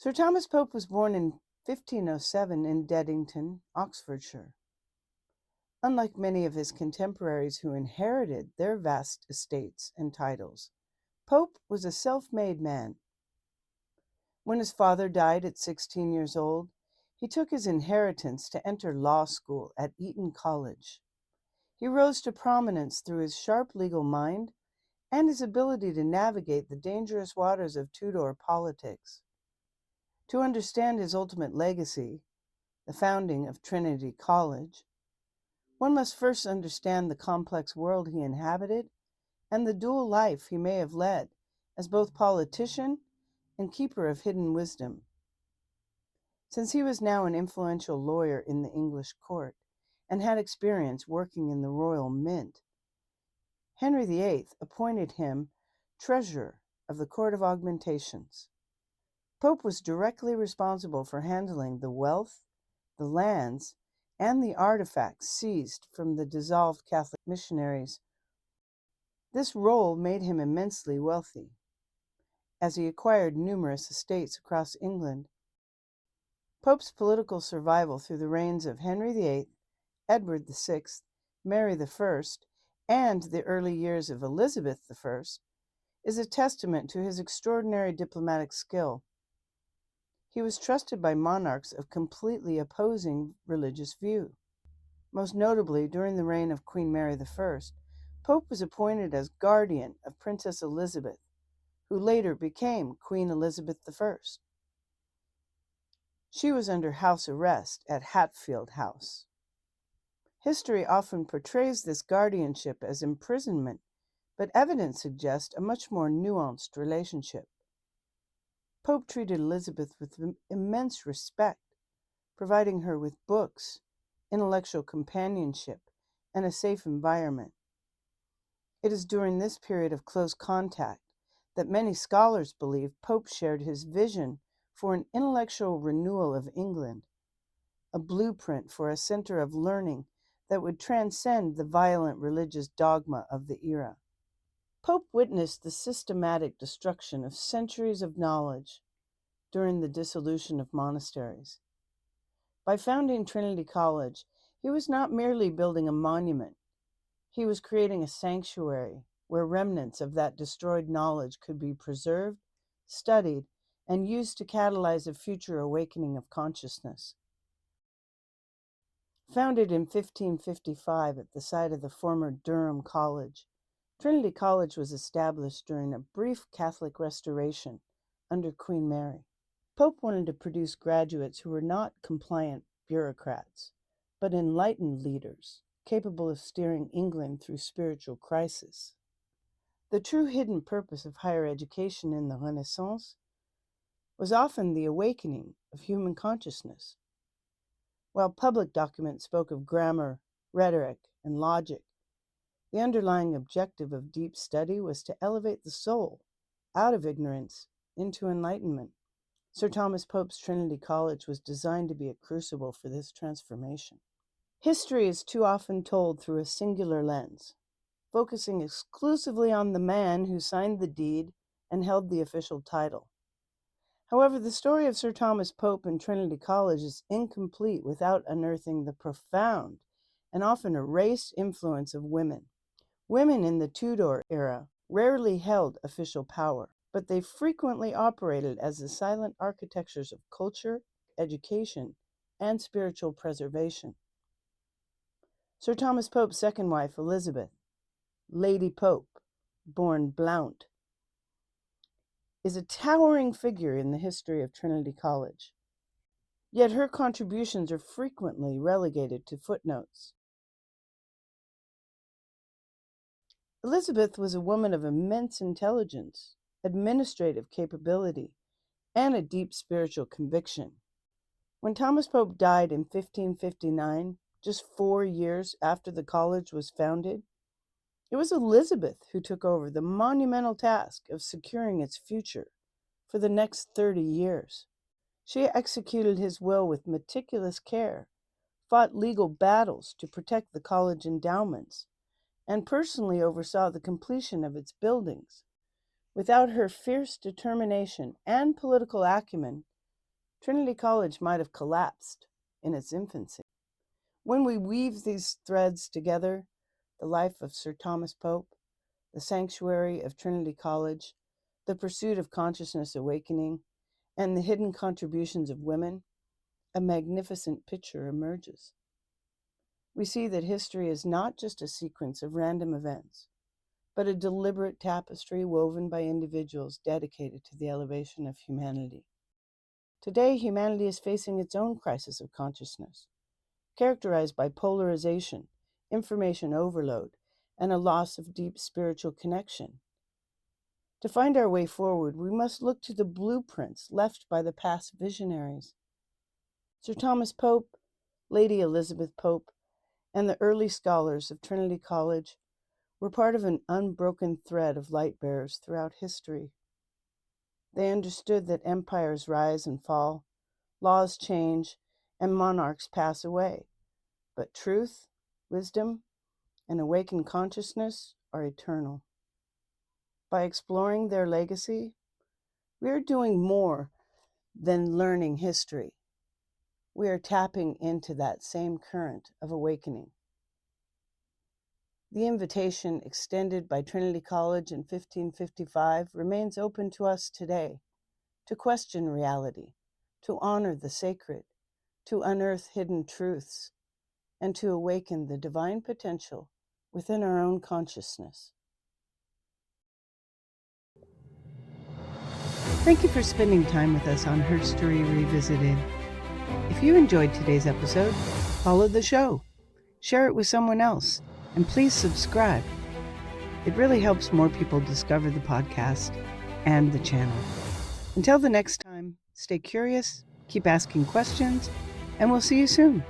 Sir Thomas Pope was born in 1507 in Deddington, Oxfordshire. Unlike many of his contemporaries who inherited their vast estates and titles, Pope was a self-made man. When his father died at 16 years old, he took his inheritance to enter law school at Eton College. He rose to prominence through his sharp legal mind and his ability to navigate the dangerous waters of Tudor politics. To understand his ultimate legacy, the founding of Trinity College, one must first understand the complex world he inhabited and the dual life he may have led as both politician and keeper of hidden wisdom. Since he was now an influential lawyer in the English court and had experience working in the royal mint, Henry VIII appointed him treasurer of the Court of Augmentations. Pope was directly responsible for handling the wealth, the lands, and the artifacts seized from the dissolved Catholic missionaries. This role made him immensely wealthy, as he acquired numerous estates across England. Pope's political survival through the reigns of Henry VIII, Edward VI, Mary I, and the early years of Elizabeth I is a testament to his extraordinary diplomatic skill. He was trusted by monarchs of completely opposing religious view. Most notably, during the reign of Queen Mary I, Pope was appointed as guardian of Princess Elizabeth, who later became Queen Elizabeth I. She was under house arrest at Hatfield House. History often portrays this guardianship as imprisonment, but evidence suggests a much more nuanced relationship. Pope treated Elizabeth with immense respect, providing her with books, intellectual companionship, and a safe environment. It is during this period of close contact that many scholars believe Pope shared his vision for an intellectual renewal of England, a blueprint for a center of learning that would transcend the violent religious dogma of the era. Pope witnessed the systematic destruction of centuries of knowledge during the dissolution of monasteries. By founding Trinity College, he was not merely building a monument. He was creating a sanctuary where remnants of that destroyed knowledge could be preserved, studied, and used to catalyze a future awakening of consciousness. Founded in 1555 at the site of the former Durham College, Trinity College was established during a brief Catholic restoration under Queen Mary. Pope wanted to produce graduates who were not compliant bureaucrats, but enlightened leaders capable of steering England through spiritual crisis. The true hidden purpose of higher education in the Renaissance was often the awakening of human consciousness. While public documents spoke of grammar, rhetoric, and logic, the underlying objective of deep study was to elevate the soul out of ignorance into enlightenment. Sir Thomas Pope's Trinity College was designed to be a crucible for this transformation. History is too often told through a singular lens, focusing exclusively on the man who signed the deed and held the official title. However, the story of Sir Thomas Pope and Trinity College is incomplete without unearthing the profound and often erased influence of women. Women in the Tudor era rarely held official power, but they frequently operated as the silent architectures of culture, education, and spiritual preservation. Sir Thomas Pope's second wife, Elizabeth, Lady Pope, born Blount, is a towering figure in the history of Trinity College. Yet her contributions are frequently relegated to footnotes. Elizabeth was a woman of immense intelligence, administrative capability, and a deep spiritual conviction. When Thomas Pope died in 1559, just 4 years after the college was founded, it was Elizabeth who took over the monumental task of securing its future for the next 30 years. She executed his will with meticulous care, fought legal battles to protect the college endowments, and personally oversaw the completion of its buildings. Without her fierce determination and political acumen, Trinity College might have collapsed in its infancy. When we weave these threads together, the life of Sir Thomas Pope, the sanctuary of Trinity College, the pursuit of consciousness awakening, and the hidden contributions of women, a magnificent picture emerges. We see that history is not just a sequence of random events, but a deliberate tapestry woven by individuals dedicated to the elevation of humanity. Today, humanity is facing its own crisis of consciousness, characterized by polarization, information overload, and a loss of deep spiritual connection. To find our way forward, we must look to the blueprints left by the past visionaries. Sir Thomas Pope, Lady Elizabeth Pope, and the early scholars of Trinity College were part of an unbroken thread of light bearers throughout history. They understood that empires rise and fall, laws change, and monarchs pass away, but truth, wisdom, and awakened consciousness are eternal. By exploring their legacy, we are doing more than learning history. We are tapping into that same current of awakening. The invitation extended by Trinity College in 1555 remains open to us today, to question reality, to honor the sacred, to unearth hidden truths, and to awaken the divine potential within our own consciousness. Thank you for spending time with us on Herstory Revisited. If you enjoyed today's episode, follow the show, share it with someone else, and please subscribe. It really helps more people discover the podcast and the channel. Until the next time, stay curious, keep asking questions, and we'll see you soon.